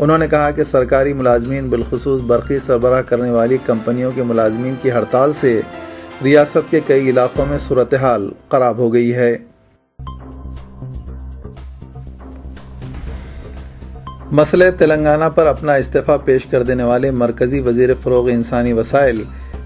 انہوں نے کہا کہ سرکاری ملازمین بالخصوص برقی سربراہ کرنے والی کمپنیوں کے ملازمین کی ہڑتال سے ریاست کے کئی علاقوں میں صورتحال خراب ہو گئی ہے۔ مسئلہ تلنگانہ پر اپنا استعفیٰ پیش کر دینے والے مرکزی وزیر فروغ انسانی وسائل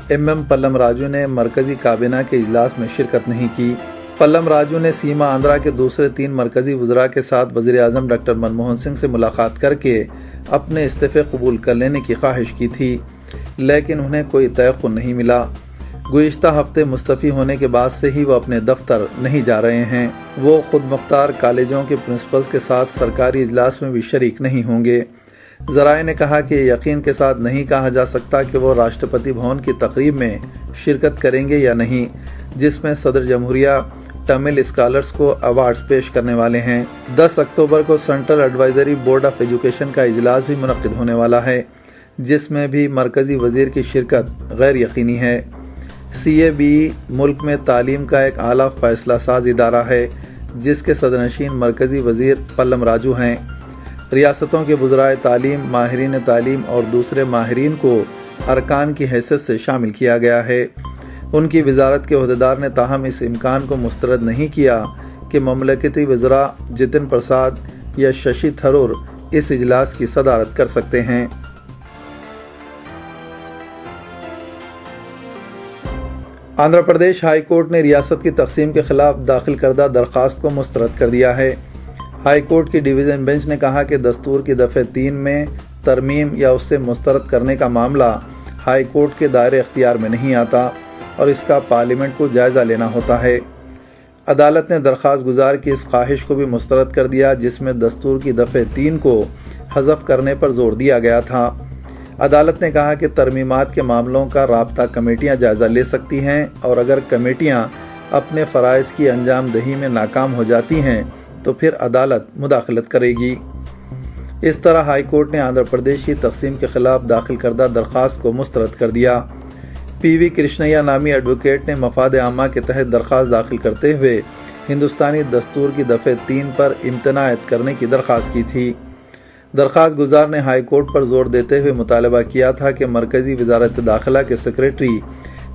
ایم پلم راجو نے مرکزی کابینہ کے اجلاس میں شرکت نہیں کی۔ پلم راجو نے سیما آندھرا کے دوسرے 3 مرکزی وزراء کے ساتھ وزیر اعظم ڈاکٹر منموہن سنگھ سے ملاقات کر کے اپنے استعفے قبول کر لینے کی خواہش کی تھی، لیکن انہیں کوئی تیقن نہیں ملا۔ گزشتہ ہفتے مستعفی ہونے کے بعد سے ہی وہ اپنے دفتر نہیں جا رہے ہیں۔ وہ خود مختار کالجوں کے پرنسپلز کے ساتھ سرکاری اجلاس میں بھی شریک نہیں ہوں گے۔ ذرائع نے کہا کہ یقین کے ساتھ نہیں کہا جا سکتا کہ وہ راشٹرپتی بھون کی تقریب میں شرکت کریں گے یا نہیں، جس میں صدر جمہوریہ تمل اسکالرز کو ایوارڈز پیش کرنے والے ہیں۔ 10 اکتوبر کو central advisory board of education کا اجلاس بھی منعقد ہونے والا ہے، جس میں بھی مرکزی وزیر کی شرکت غیر یقینی ہے۔ CABE ملک میں تعلیم کا ایک اعلیٰ فیصلہ ساز ادارہ ہے، جس کے صدرنشین مرکزی وزیر پلم راجو ہیں۔ ریاستوں کے وزرائے تعلیم، ماہرین تعلیم اور دوسرے ماہرین کو ارکان کی حیثیت سے شامل کیا گیا ہے۔ ان کی وزارت کے عہدیدار نے تاہم اس امکان کو مسترد نہیں کیا کہ مملکتی وزراء جتن پرساد یا ششی تھرور اس اجلاس کی صدارت کر سکتے ہیں۔ آندھرا پردیش ہائی کورٹ نے ریاست کی تقسیم کے خلاف داخل کردہ درخواست کو مسترد کر دیا ہے۔ ہائی کورٹ کی ڈویژن بینچ نے کہا کہ دستور کی دفعہ 3 میں ترمیم یا اس سے مسترد کرنے کا معاملہ ہائی کورٹ کے دائرے اختیار میں نہیں آتا اور اس کا پارلیمنٹ کو جائزہ لینا ہوتا ہے۔ عدالت نے درخواست گزار کی اس خواہش کو بھی مسترد کر دیا، جس میں دستور کی دفعہ 3 کو حذف کرنے پر زور دیا گیا تھا۔ عدالت نے کہا کہ ترمیمات کے معاملوں کا رابطہ کمیٹیاں جائزہ لے سکتی ہیں، اور اگر کمیٹیاں اپنے فرائض کی انجام دہی میں ناکام ہو جاتی ہیں تو پھر عدالت مداخلت کرے گی۔ اس طرح ہائی کورٹ نے آندھرا پردیش کی تقسیم کے خلاف داخل کردہ درخواست کو مسترد کر دیا۔ PV کرشنیا نامی ایڈوکیٹ نے مفاد عامہ کے تحت درخواست داخل کرتے ہوئے ہندوستانی دستور کی دفعہ 3 پر امتناع عائد کرنے کی درخواست کی تھی۔ درخواست گزار نے ہائی کورٹ پر زور دیتے ہوئے مطالبہ کیا تھا کہ مرکزی وزارت داخلہ کے سیکریٹری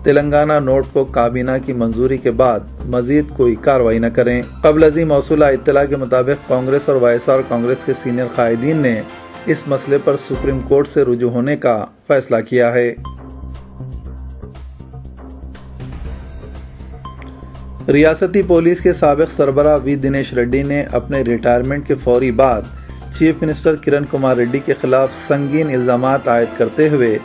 تلنگانہ نوٹ کو کابینہ کی منظوری کے بعد مزید کوئی کارروائی نہ کریں۔ قبل ازیں موصولہ اطلاع کے مطابق کانگریس اور YSR کانگریس کے سینئر قائدین نے اس مسئلے پر سپریم کورٹ سے رجوع ہونے کا فیصلہ کیا ہے۔ ریاستی پولیس کے سابق سربراہ وی دنیش ریڈی نے اپنے ریٹائرمنٹ کے فوری بعد چیف منسٹر کرن کمار ریڈی کے خلاف سنگین الزامات عائد کرتے ہوئے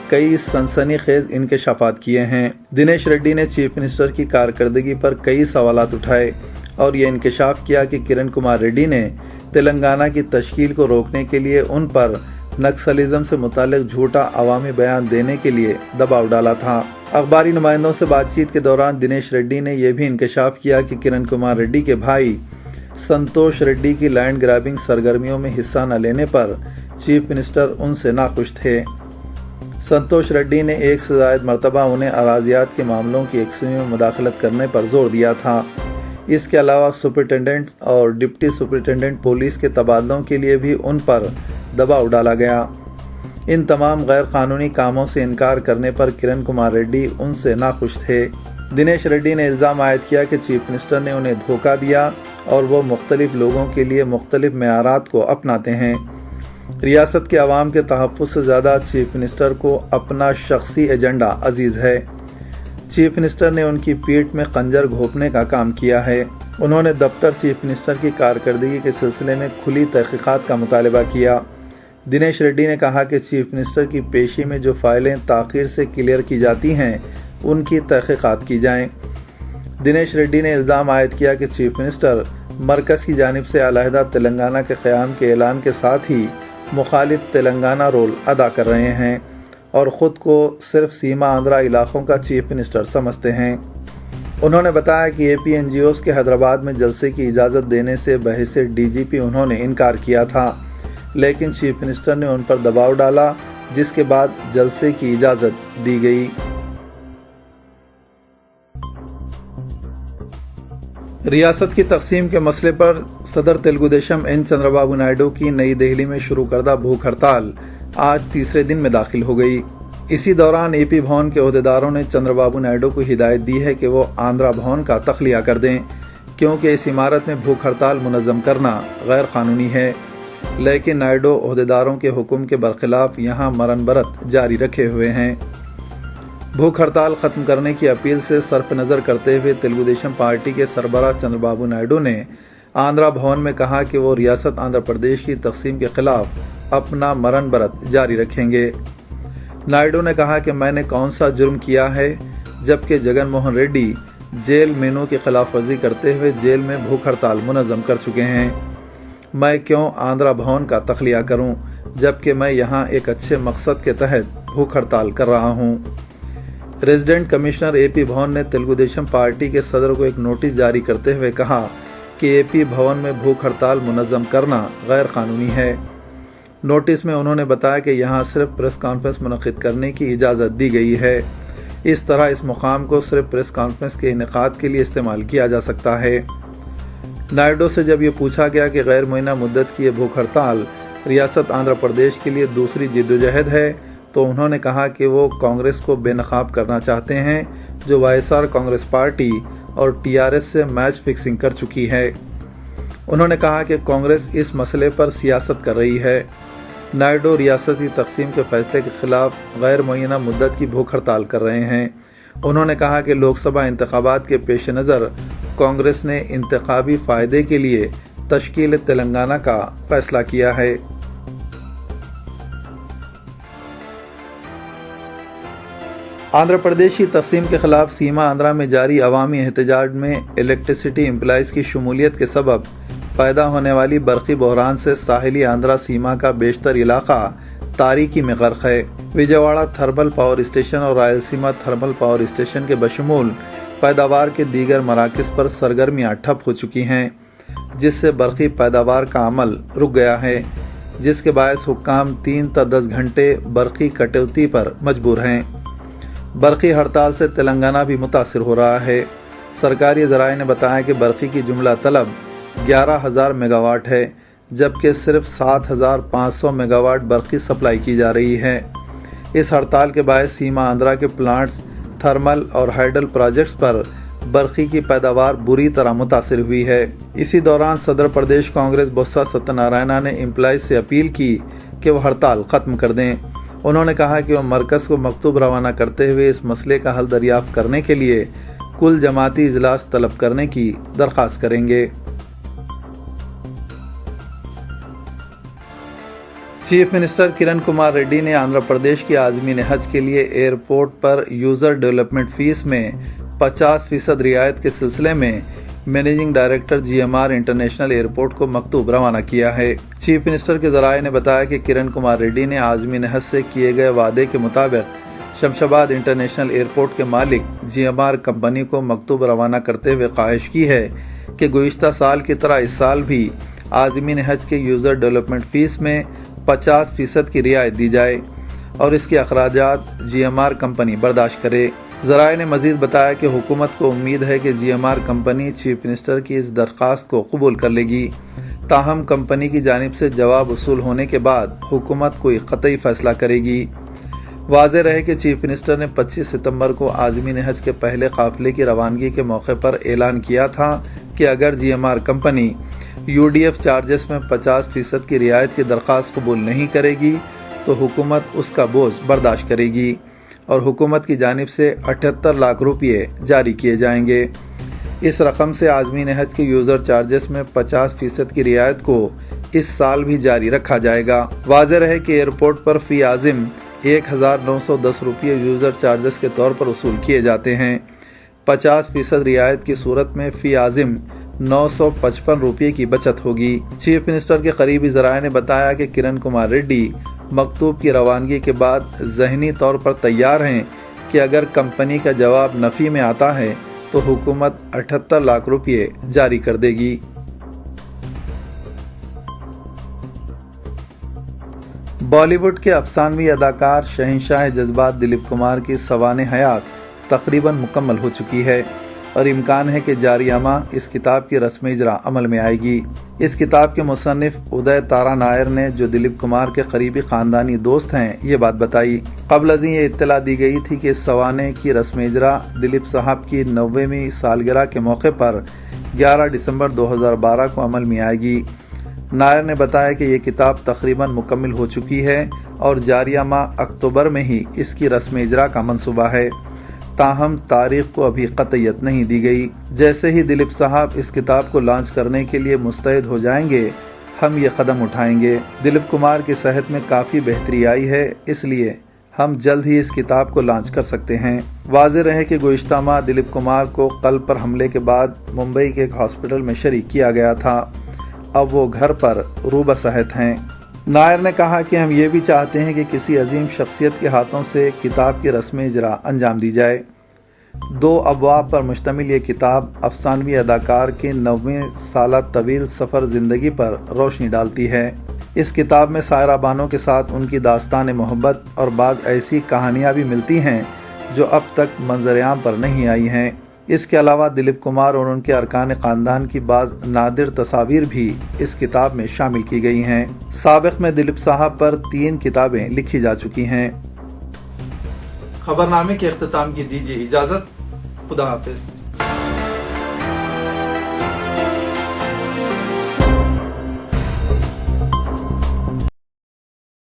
کئی سنسنی خیز انکشافات کیے ہیں۔ دنیش ریڈی نے چیف منسٹر کی کارکردگی پر کئی سوالات اٹھائے اور یہ انکشاف کیا کہ کرن کمار ریڈی نے تلنگانہ کی تشکیل کو روکنے کے لیے ان پر نکسلزم سے متعلق جھوٹا عوامی بیان دینے کے لیے دباؤ ڈالا تھا۔ اخباری نمائندوں سے بات چیت کے دوران دنیش ریڈی نے یہ بھی انکشاف کیا کہ کرن کمار ریڈی کے بھائی سنتوش ریڈی کی لینڈ گرابنگ سرگرمیوں میں حصہ نہ لینے پر چیف منسٹر ان سے ناخوش تھے۔ سنتوش ریڈی نے 1 سے زائد مرتبہ انہیں اراضیات کے معاملوں کی یکسوئی میں مداخلت کرنے پر زور دیا تھا۔ اس کے علاوہ سپرنٹینڈنٹ اور ڈپٹی سپرنٹینڈنٹ پولیس کے تبادلوں کے لیے بھی ان پر دباؤ ڈالا گیا۔ ان تمام غیر قانونی کاموں سے انکار کرنے پر کرن کمار ریڈی ان سے ناخوش تھے۔ دنیش ریڈی نے الزام عائد کیا کہ چیف منسٹر نے انہیں دھوکہ دیا اور وہ مختلف لوگوں کے لیے مختلف معیارات کو اپناتے ہیں۔ ریاست کے عوام کے تحفظ سے زیادہ چیف منسٹر کو اپنا شخصی ایجنڈا عزیز ہے۔ چیف منسٹر نے ان کی پیٹھ میں خنجر گھونپنے کا کام کیا ہے۔ انہوں نے دفتر چیف منسٹر کی کارکردگی کے سلسلے میں کھلی تحقیقات کا مطالبہ کیا۔ دنیش ریڈی نے کہا کہ چیف منسٹر کی پیشی میں جو فائلیں تاخیر سے کلیئر کی جاتی ہیں ان کی تحقیقات کی جائیں۔ دنیش ریڈی نے الزام عائد کیا کہ چیف منسٹر مرکز کی جانب سے علیحدہ تلنگانہ کے قیام کے اعلان کے ساتھ ہی مخالف تلنگانہ رول ادا کر رہے ہیں اور خود کو صرف سیما آندھرا علاقوں کا چیف منسٹر سمجھتے ہیں۔ انہوں نے بتایا کہ APNGOs کے حیدرآباد میں جلسے کی اجازت دینے سے بحیث DGP انہوں نے انکار کیا تھا، لیکن چیف منسٹر نے ان پر دباؤ ڈالا، جس کے بعد جلسے کی اجازت دی گئی۔ ریاست کی تقسیم کے مسئلے پر صدر تلگو دیشم این چندرا بابو نائیڈو کی نئی دہلی میں شروع کردہ بھوک ہڑتال آج تیسرے دن میں داخل ہو گئی۔ اسی دوران اے پی بھون کے عہدیداروں نے چندرا بابو نائیڈو کو ہدایت دی ہے کہ وہ آندھرا بھون کا تخلیہ کر دیں، کیونکہ اس عمارت میں بھوک ہڑتال منظم کرنا غیر قانونی ہے۔ لیکن نائیڈو عہدیداروں کے حکم کے برخلاف یہاں مرن برت جاری رکھے ہوئے ہیں۔ بھوک ہڑتال ختم کرنے کی اپیل سے صرف نظر کرتے ہوئے تلگو دیشم پارٹی کے سربراہ چندرا بابو نائیڈو نے آندھرا بھون میں کہا کہ وہ ریاست آندھرا پردیش کی تقسیم کے خلاف اپنا مرن برت جاری رکھیں گے۔ نائیڈو نے کہا کہ میں نے کون سا جرم کیا ہے جبکہ جگن موہن ریڈی جیل مینو کی خلاف ورزی کرتے ہوئے جیل میں بھوک ہڑتال منظم کر چکے ہیں۔ میں کیوں آندھرا بھون کا تخلیہ کروں جبکہ میں یہاں ایک اچھے مقصد کے تحت بھوک ہڑتال کر رہا ہوں۔ ریزیڈنٹ کمشنر اے پی بھون نے تلگو دیشم پارٹی کے صدر کو ایک نوٹس جاری کرتے ہوئے کہا کہ اے پی بھون میں بھوک ہڑتال منظم کرنا غیر قانونی ہے۔ نوٹس میں انہوں نے بتایا کہ یہاں صرف پریس کانفرنس منعقد کرنے کی اجازت دی گئی ہے۔ اس طرح اس مقام کو صرف پریس کانفرنس کے انعقاد کے لیے استعمال کیا جا سکتا ہے۔ نائیڈو سے جب یہ پوچھا گیا کہ غیر معینہ مدت کی یہ بھوک ہڑتال ریاست آندھرا پردیش کے لیے دوسری جدوجہد ہے تو انہوں نے کہا کہ وہ کانگریس کو بے نقاب کرنا چاہتے ہیں جو Y S R Congress party اور ٹی آر ایس سے میچ فکسنگ کر چکی ہے۔ انہوں نے کہا کہ کانگریس اس مسئلے پر سیاست کر رہی ہے۔ نائیڈو ریاستی تقسیم کے فیصلے کے خلاف غیر معینہ مدت کی بھوک ہڑتال کر رہے ہیں۔ انہوں نے کہا کہ لوک سبھا انتخابات کے پیش نظر کانگریس نے انتخابی فائدے کے لیے تشکیل تلنگانہ کا فیصلہ کیا ہے۔ آندھرا پردیش کی تقسیم کے خلاف سیما آندھرا میں جاری عوامی احتجاج میں الیکٹریسٹی امپلائیز کی شمولیت کے سبب پیدا ہونے والی برقی بحران سے ساحلی آندھرا سیما کا بیشتر علاقہ تاریکی میں غرق ہے۔ وجےواڑہ تھرمل پاور اسٹیشن اور رائلسیما تھرمل پاور اسٹیشن کے بشمول پیداوار کے دیگر مراکز پر سرگرمیاں ٹھپ ہو چکی ہیں، جس سے برقی پیداوار کا عمل رک گیا ہے، جس کے باعث حکام 3 تا 10 گھنٹے برقی کٹوتی پر مجبور ہیں۔ برقی ہڑتال سے تلنگانہ بھی متاثر ہو رہا ہے۔ سرکاری ذرائع نے بتایا کہ برقی کی جملہ طلب 11,000 میگا واٹ ہے، جبکہ صرف 7,500 میگا واٹ برقی سپلائی کی جا رہی ہے۔ اس ہڑتال کے باعث سیما آندھرا کے پلانٹس، تھرمل اور ہائیڈل پروجیکٹس پر برقی کی پیداوار بری طرح متاثر ہوئی ہے۔ اسی دوران صدر پردیش کانگریس بوسا ستیہ نارائنا نے امپلائیز سے اپیل کی کہ وہ ہڑتال ختم کر دیں۔ انہوں نے کہا کہ وہ مرکز کو مکتوب روانہ کرتے ہوئے اس مسئلے کا حل دریافت کرنے کے لیے کل جماعتی اجلاس طلب کرنے کی درخواست کریں گے۔ چیف منسٹر کرن کمار ریڈی نے آندھرا پردیش کی عازمین حج کے لیے ایئرپورٹ پر یوزر ڈیولپمنٹ فیس میں 50% رعایت کے سلسلے میں managing director G M R international airport کو مکتوب روانہ کیا ہے۔ چیف منسٹر کے ذرائع نے بتایا کہ کرن کمار ریڈی نے عازمین حج سے کیے گئے وعدے کے مطابق شمشاباد انٹرنیشنل ایئرپورٹ کے مالک جی ایم آر کمپنی کو مکتوب روانہ کرتے ہوئے خواہش کی ہے کہ گزشتہ سال کی طرح اس سال بھی عازمین حج کے یوزر ڈیولپمنٹ فیس میں 50% کی رعایت دی جائے اور اس کے اخراجات جی ایم آر کمپنی برداشت کرے۔ ذرائع نے مزید بتایا کہ حکومت کو امید ہے کہ G M R company chief minister کی اس درخواست کو قبول کر لے گی، تاہم کمپنی کی جانب سے جواب وصول ہونے کے بعد حکومت کوئی قطعی فیصلہ کرے گی۔ واضح رہے کہ چیف منسٹر نے 25 ستمبر کو عازمین حج کے پہلے قافلے کی روانگی کے موقع پر اعلان کیا تھا کہ اگر G M R company U D F charges میں 50% کی رعایت کی درخواست قبول نہیں کرے گی تو حکومت اس کا بوجھ برداشت کرے گی اور حکومت کی جانب سے 78 لاکھ روپے جاری کیے جائیں گے۔ اس رقم سے عازمین حج کے یوزر چارجز میں 50% کی رعایت کو اس سال بھی جاری رکھا جائے گا۔ واضح رہے کہ ایئرپورٹ پر فی عازم 1,910 روپے یوزر چارجز کے طور پر وصول کیے جاتے ہیں۔ 50% رعایت کی صورت میں فی عازم 955 روپے کی بچت ہوگی۔ چیف منسٹر کے قریبی ذرائع نے بتایا کہ کرن کمار ریڈی مکتوب کی روانگی کے بعد ذہنی طور پر تیار ہیں کہ اگر کمپنی کا جواب نفی میں آتا ہے تو حکومت 78 لاکھ روپے جاری کر دے گی۔ بالی ووڈ کے افسانوی اداکار شہنشاہ جذبات دلیپ کمار کی سوانح حیات تقریباً مکمل ہو چکی ہے۔ اور امکان ہے کہ جاریہ ماہ اس کتاب کی رسم اجرا عمل میں آئے گی۔ اس کتاب کے مصنف ادے تارا نائر نے، جو دلیپ کمار کے قریبی خاندانی دوست ہیں، یہ بات بتائی۔ قبل ازیں یہ اطلاع دی گئی تھی کہ اس سوانح کی رسم اجرا دلیپ صاحب کی 90ویں سالگرہ کے موقع پر 11 دسمبر 2012 کو عمل میں آئے گی۔ نائر نے بتایا کہ یہ کتاب تقریباً مکمل ہو چکی ہے اور جاریہ ماہ اکتوبر میں ہی اس کی رسم اجرا کا منصوبہ ہے، تاہم تاریخ کو ابھی قطعیت نہیں دی گئی۔ جیسے ہی دلیپ صاحب اس کتاب کو لانچ کرنے کے لیے مستعد ہو جائیں گے، ہم یہ قدم اٹھائیں گے۔ دلیپ کمار کی صحت میں کافی بہتری آئی ہے، اس لیے ہم جلد ہی اس کتاب کو لانچ کر سکتے ہیں۔ واضح رہے کہ گزشتہ ماہ دلیپ کمار کو قلب پر حملے کے بعد ممبئی کے ایک ہاسپٹل میں شریک کیا گیا تھا، اب وہ گھر پر روبہ صحت ہیں۔ نائر نے کہا کہ ہم یہ بھی چاہتے ہیں کہ کسی عظیم شخصیت کے ہاتھوں سے کتاب کی رسم اجرا انجام دی جائے۔ 2 ابواب پر مشتمل یہ کتاب افسانوی اداکار کے 90 سالہ طویل سفر زندگی پر روشنی ڈالتی ہے۔ اس کتاب میں سائرہ بانو کے ساتھ ان کی داستان محبت اور بعض ایسی کہانیاں بھی ملتی ہیں جو اب تک منظر عام پر نہیں آئی ہیں۔ اس کے علاوہ دلیپ کمار اور ان کے ارکان خاندان کی بعض نادر تصاویر بھی اس کتاب میں شامل کی گئی ہیں۔ سابق میں دلیپ صاحب پر 3 کتابیں لکھی جا چکی ہیں۔ خبرنامے کے اختتام کی دیجیے اجازت۔ خدا حافظ۔